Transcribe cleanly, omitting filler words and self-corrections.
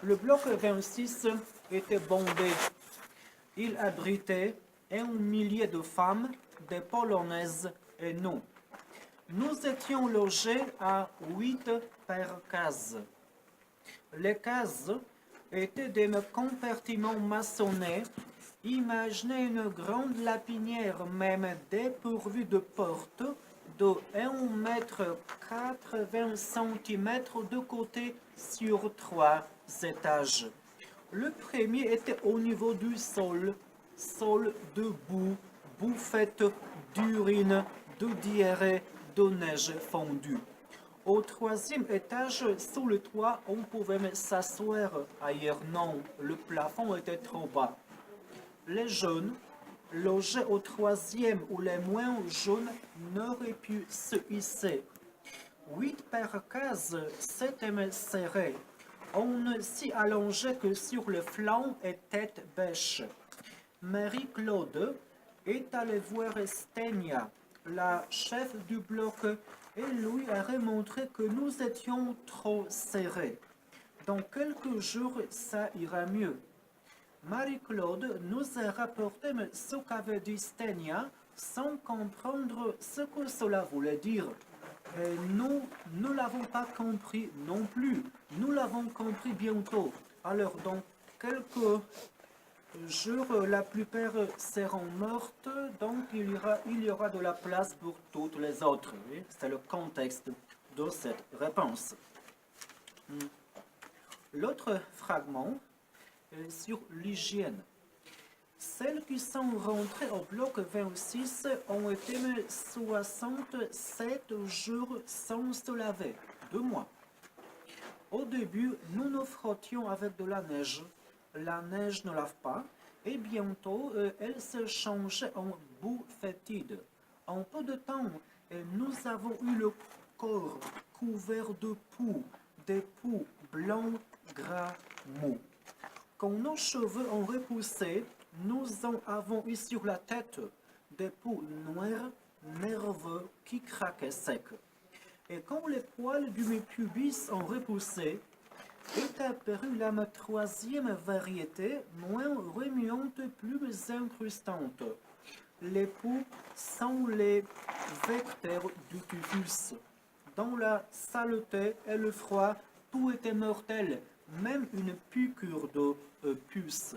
Le bloc 26 était bondé. Il abritait 1 millier de femmes, des Polonaises et nous. Nous étions logés à 8 par case. Les cases étaient des compartiments maçonnés. Imaginez une grande lapinière, même dépourvue de porte, de 1,80 m de côté sur 3 étages. Le premier était au niveau du sol de boue, bouffette d'urine, de diarrhée, de neige fondue. Au troisième étage, sous le toit, on pouvait s'asseoir. Ailleurs, non, le plafond était trop bas. Les jeunes, logés au troisième ou les moins jeunes, n'auraient pu se hisser. 8 par case, c'était serré. On ne s'y allongeait que sur le flanc et tête bêche. Marie-Claude est allée voir Stenia, la chef du bloc, et lui a remontré que nous étions trop serrés. Dans quelques jours, ça ira mieux. Marie-Claude nous a rapporté ce qu'avait dit Stenia sans comprendre ce que cela voulait dire. Et nous ne l'avons pas compris non plus. Nous l'avons compris bientôt. Alors, dans quelques jours, la plupart seront mortes, donc il y aura de la place pour toutes les autres. C'est le contexte de cette réponse. L'autre fragment est sur l'hygiène. Celles qui sont rentrées au bloc 26 ont été 67 jours sans se laver, 2 mois. Au début, nous nous frottions avec de la neige. La neige ne lave pas, et bientôt, elle se changeait en boue fétide. En peu de temps, nous avons eu le corps couvert de poux, des poux blancs, gras, mous. Quand nos cheveux ont repoussé, nous en avons eu sur la tête des poux noirs, nerveux, qui craquaient secs. Et quand les poils du pubis ont repoussé, est apparue la troisième variété, moins remuante, plus incrustante. Les poux sont les vecteurs du typhus. Dans la saleté et le froid, tout était mortel, même une piqûre de puce.